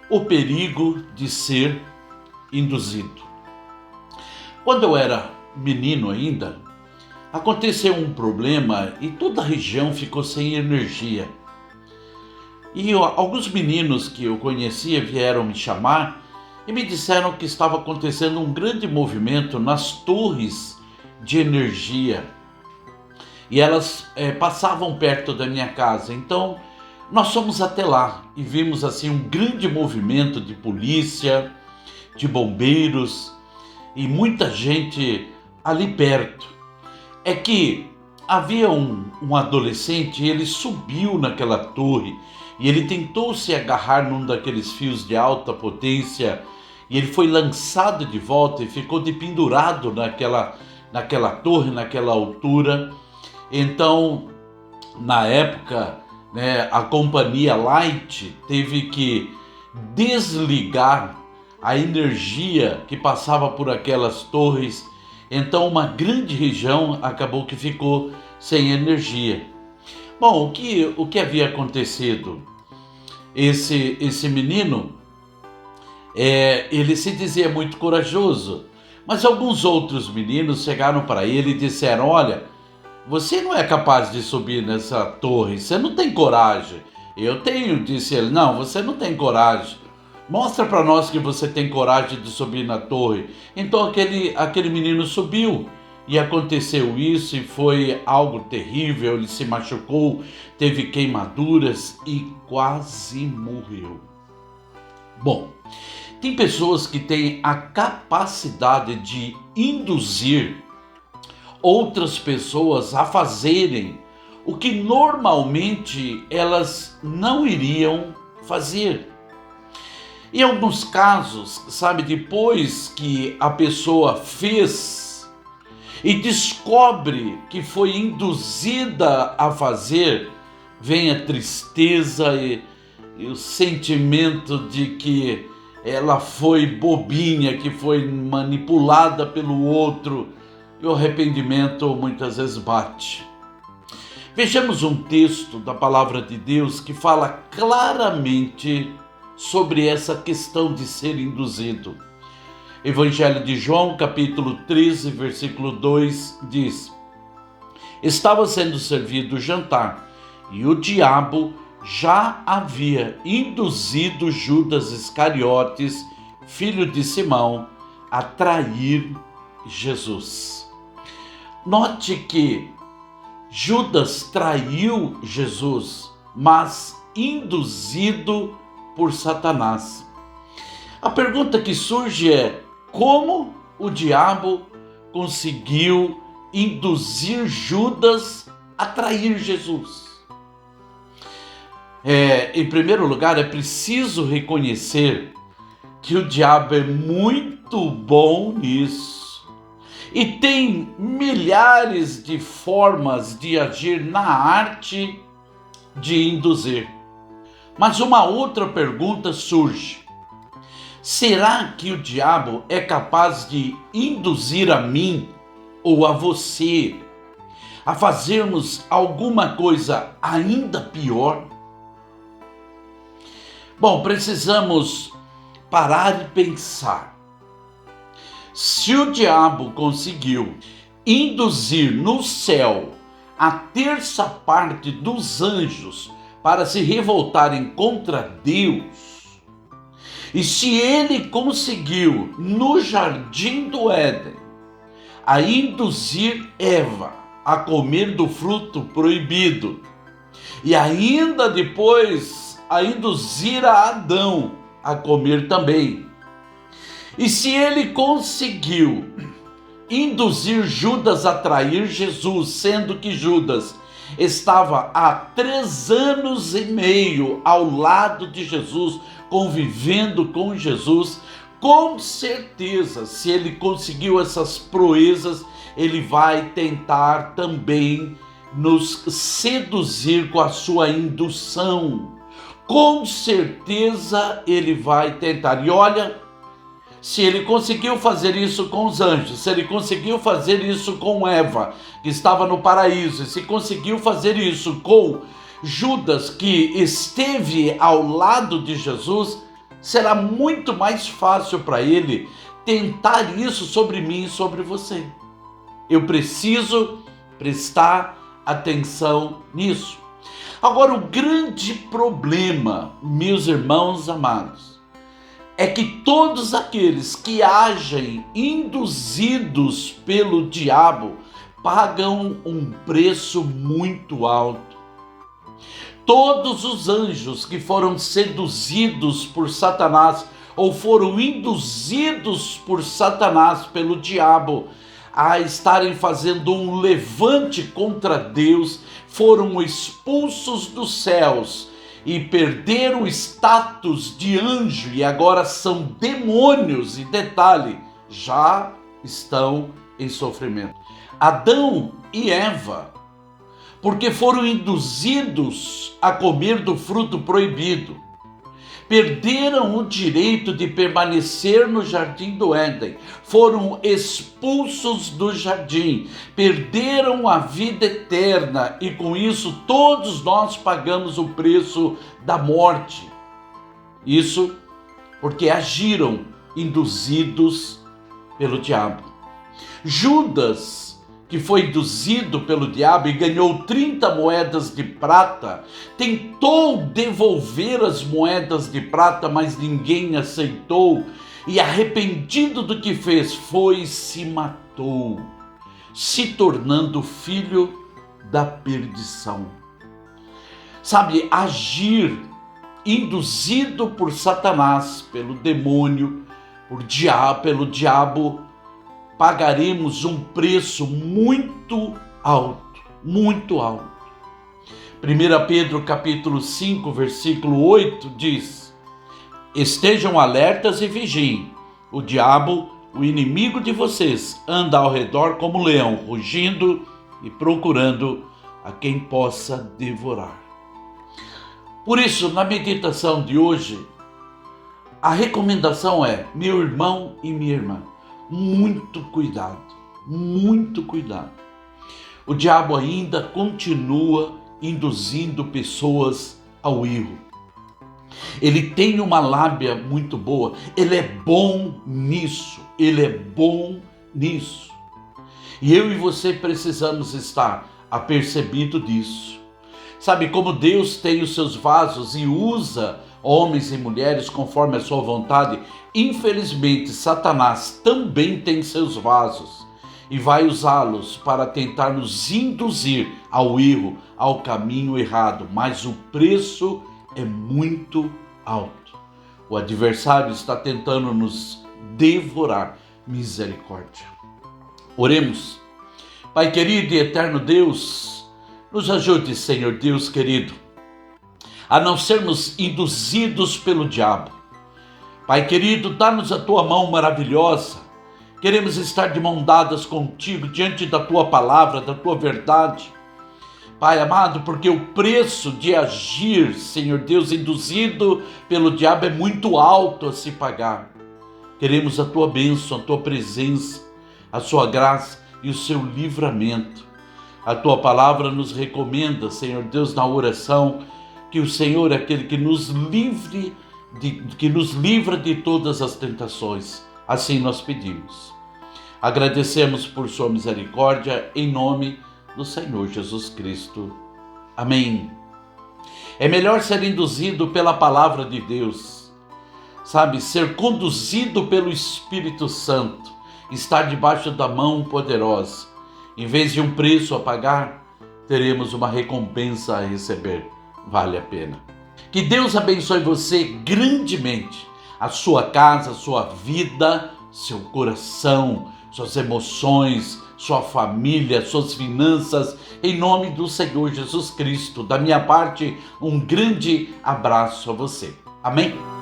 o perigo de ser induzido. Quando eu era menino ainda, aconteceu um problema e toda a região ficou sem energia. E alguns meninos que eu conhecia vieram me chamar e me disseram que estava acontecendo um grande movimento nas torres de energia. E elas passavam perto da minha casa. Então nós fomos até lá e vimos assim um grande movimento de polícia, de bombeiros e muita gente ali perto. É que havia um adolescente e ele subiu naquela torre e ele tentou se agarrar num daqueles fios de alta potência e ele foi lançado de volta e ficou dependurado naquela torre, naquela altura. Então, na época, né, a companhia Light teve que desligar a energia que passava por aquelas torres. Então uma grande região acabou que ficou sem energia. Bom, o que havia acontecido? Esse menino, ele se dizia muito corajoso, mas alguns outros meninos chegaram para ele e disseram: olha, você não é capaz de subir nessa torre, você não tem coragem. Eu tenho, disse ele. Não, você não tem coragem. Mostra para nós que você tem coragem de subir na torre. Então aquele menino subiu e aconteceu isso e foi algo terrível. Ele se machucou, teve queimaduras e quase morreu. Bom, tem pessoas que têm a capacidade de induzir outras pessoas a fazerem o que normalmente elas não iriam fazer. Em alguns casos, sabe, depois que a pessoa fez e descobre que foi induzida a fazer, vem a tristeza e o sentimento de que ela foi bobinha, que foi manipulada pelo outro, e o arrependimento muitas vezes bate. Vejamos um texto da palavra de Deus que fala claramente sobre essa questão de ser induzido. Evangelho de João, capítulo 13, versículo 2, diz: estava sendo servido o jantar, e o diabo já havia induzido Judas Iscariotes, filho de Simão, a trair Jesus. Note que Judas traiu Jesus, mas induzido por Satanás. A pergunta que surge é: como o diabo conseguiu induzir Judas a trair Jesus? Em primeiro lugar, é preciso reconhecer que o diabo é muito bom nisso e tem milhares de formas de agir na arte de induzir. Mas uma outra pergunta surge: será que o diabo é capaz de induzir a mim ou a você a fazermos alguma coisa ainda pior? Bom, precisamos parar e pensar. Se o diabo conseguiu induzir no céu a terça parte dos anjos para se revoltarem contra Deus, e se ele conseguiu no jardim do Éden a induzir Eva a comer do fruto proibido, e ainda depois a induzir a Adão a comer também, e se ele conseguiu induzir Judas a trair Jesus, sendo que Judas estava há 3 anos e meio ao lado de Jesus, convivendo com Jesus, com certeza, se ele conseguiu essas proezas, ele vai tentar também nos seduzir com a sua indução. Com certeza ele vai tentar. E olha, se ele conseguiu fazer isso com os anjos, se ele conseguiu fazer isso com Eva, que estava no paraíso, se conseguiu fazer isso com Judas, que esteve ao lado de Jesus, será muito mais fácil para ele tentar isso sobre mim e sobre você. Eu preciso prestar atenção nisso. Agora, o grande problema, meus irmãos amados, é que todos aqueles que agem induzidos pelo diabo pagam um preço muito alto. Todos os anjos que foram seduzidos por Satanás ou foram induzidos por Satanás, pelo diabo, a estarem fazendo um levante contra Deus, foram expulsos dos céus e perderam o status de anjo e agora são demônios. E detalhe, já estão em sofrimento. Adão e Eva, porque foram induzidos a comer do fruto proibido, perderam o direito de permanecer no jardim do Éden, foram expulsos do jardim, perderam a vida eterna e com isso todos nós pagamos o preço da morte. Isso porque agiram induzidos pelo diabo. Judas, que foi induzido pelo diabo e ganhou 30 moedas de prata, tentou devolver as moedas de prata, mas ninguém aceitou, e arrependido do que fez, foi e se matou, se tornando filho da perdição. Sabe, agir induzido por Satanás, pelo demônio, pelo diabo, pagaremos um preço muito alto, muito alto. 1 Pedro capítulo 5, versículo 8 diz: estejam alertas e vigiem, o diabo, o inimigo de vocês, anda ao redor como leão, rugindo e procurando a quem possa devorar. Por isso, na meditação de hoje, a recomendação é, meu irmão e minha irmã, muito cuidado, muito cuidado. O diabo ainda continua induzindo pessoas ao erro. Ele tem uma lábia muito boa, ele é bom nisso, ele é bom nisso. E eu e você precisamos estar apercebido disso. Sabe como Deus tem os seus vasos e usa homens e mulheres conforme a sua vontade? Infelizmente, Satanás também tem seus vasos e vai usá-los para tentar nos induzir ao erro, ao caminho errado, mas o preço é muito alto. O adversário está tentando nos devorar. Misericórdia. Oremos. Pai querido e eterno Deus, nos ajude, Senhor Deus querido, a não sermos induzidos pelo diabo. Pai querido, dá-nos a tua mão maravilhosa. Queremos estar de mão dadas contigo, diante da tua palavra, da tua verdade. Pai amado, porque o preço de agir, Senhor Deus, induzido pelo diabo é muito alto a se pagar. Queremos a tua bênção, a tua presença, a sua graça e o seu livramento. A tua palavra nos recomenda, Senhor Deus, na oração, que o Senhor é aquele que nos livra de todas as tentações. Assim nós pedimos. Agradecemos por sua misericórdia, em nome do Senhor Jesus Cristo. Amém. É melhor ser induzido pela palavra de Deus, sabe, ser conduzido pelo Espírito Santo, estar debaixo da mão poderosa. Em vez de um preço a pagar, teremos uma recompensa a receber. Vale a pena. Que Deus abençoe você grandemente, a sua casa, a sua vida, seu coração, suas emoções, sua família, suas finanças, em nome do Senhor Jesus Cristo. Da minha parte, um grande abraço a você. Amém?